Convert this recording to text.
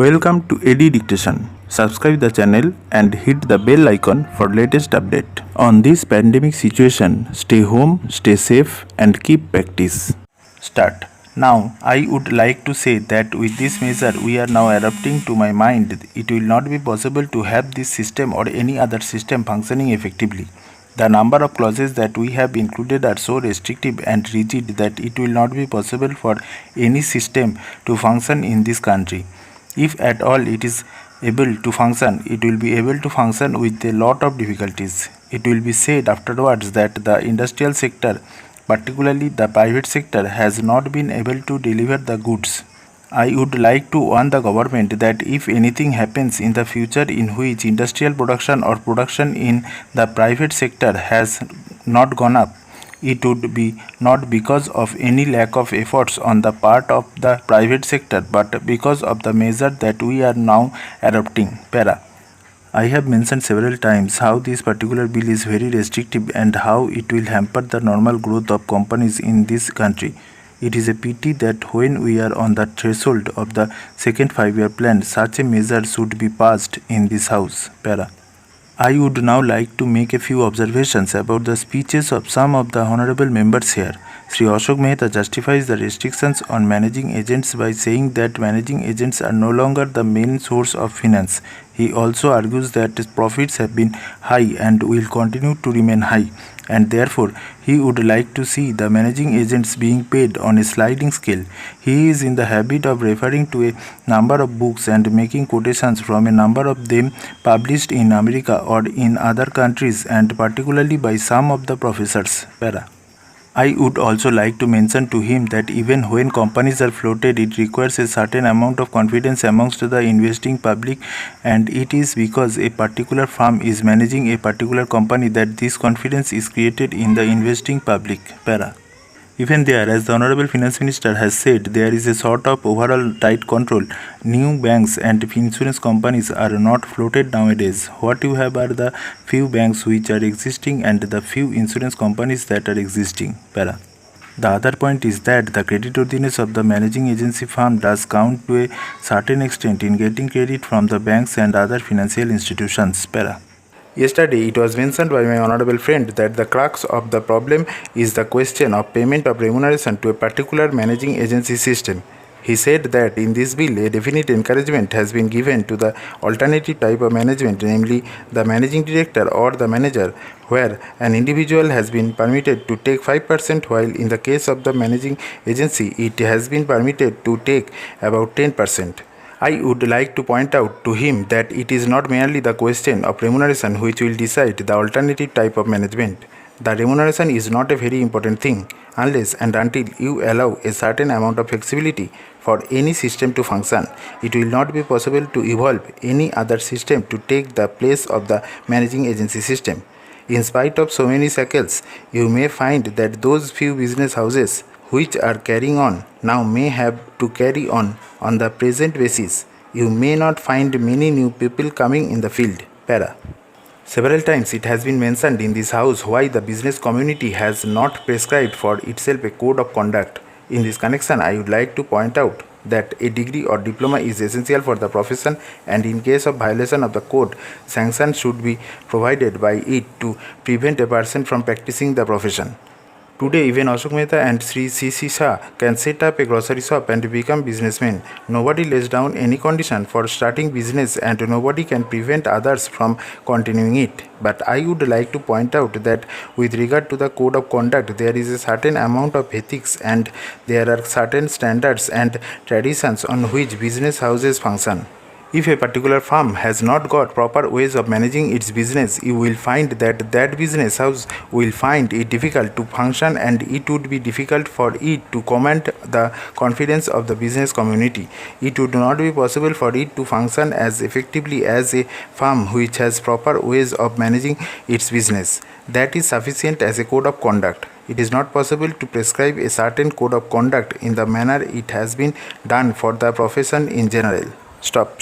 Welcome to AD Dictation. Subscribe the channel and hit the bell icon for latest update. On this pandemic situation, stay home, stay safe and keep practice. Start. Now, I would like to say that with this measure we are now adapting to my mind, it will not be possible to have this system or any other system functioning effectively. The number of clauses that we have included are so restrictive and rigid that it will not be possible for any system to function in this country. If at all it is able to function, it will be able to function with a lot of difficulties. It will be said afterwards that the industrial sector, particularly the private sector, has not been able to deliver the goods. I would like to warn the government that if anything happens in the future in which industrial production or production in the private sector has not gone up, it would be not because of any lack of efforts on the part of the private sector, but because of the measure that we are now adopting. Para. I have mentioned several times how this particular bill is very restrictive and how it will hamper the normal growth of companies in this country. It is a pity that when we are on the threshold of the second 5-year plan, such a measure should be passed in this house. Para. I would now like to make a few observations about the speeches of some of the honorable members here. Sri Ashok Mehta justifies the restrictions on managing agents by saying that managing agents are no longer the main source of finance. He also argues that profits have been high and will continue to remain high, and therefore he would like to see the managing agents being paid on a sliding scale. He is in the habit of referring to a number of books and making quotations from a number of them published in America or in other countries, and particularly by some of the professors. Para. I would also like to mention to him that even when companies are floated, it requires a certain amount of confidence amongst the investing public, and it is because a particular firm is managing a particular company that this confidence is created in the investing public. Para. Even there, as the Honorable Finance Minister has said, there is a sort of overall tight control. New banks and insurance companies are not floated nowadays. What you have are the few banks which are existing and the few insurance companies that are existing. Para. The other point is that the creditworthiness of the managing agency firm does count to a certain extent in getting credit from the banks and other financial institutions. Para. Yesterday, it was mentioned by my honorable friend that the crux of the problem is the question of payment of remuneration to a particular managing agency system. He said that in this bill, a definite encouragement has been given to the alternative type of management, namely the managing director or the manager, where an individual has been permitted to take 5%, while in the case of the managing agency, it has been permitted to take about 10%. I would like to point out to him that it is not merely the question of remuneration which will decide the alternative type of management. The remuneration is not a very important thing unless and until you allow a certain amount of flexibility for any system to function. It will not be possible to evolve any other system to take the place of the managing agency system. In spite of so many shackles, you may find that those few business houses which are carrying on now may have to carry on the present basis. You may not find many new people coming in the field. Para. Several times it has been mentioned in this house why the business community has not prescribed for itself a code of conduct. In this connection, I would like to point out that a degree or diploma is essential for the profession, and in case of violation of the code, sanction should be provided by it to prevent a person from practicing the profession. Today, even Ashok Mehta and Sri C.C. Shah can set up a grocery shop and become businessmen. Nobody lays down any condition for starting business and nobody can prevent others from continuing it. But I would like to point out that with regard to the code of conduct, there is a certain amount of ethics and there are certain standards and traditions on which business houses function. If a particular firm has not got proper ways of managing its business, you will find that that business house will find it difficult to function, and it would be difficult for it to command the confidence of the business community. It would not be possible for it to function as effectively as a firm which has proper ways of managing its business. That is sufficient as a code of conduct. It is not possible to prescribe a certain code of conduct in the manner it has been done for the profession in general. Stop.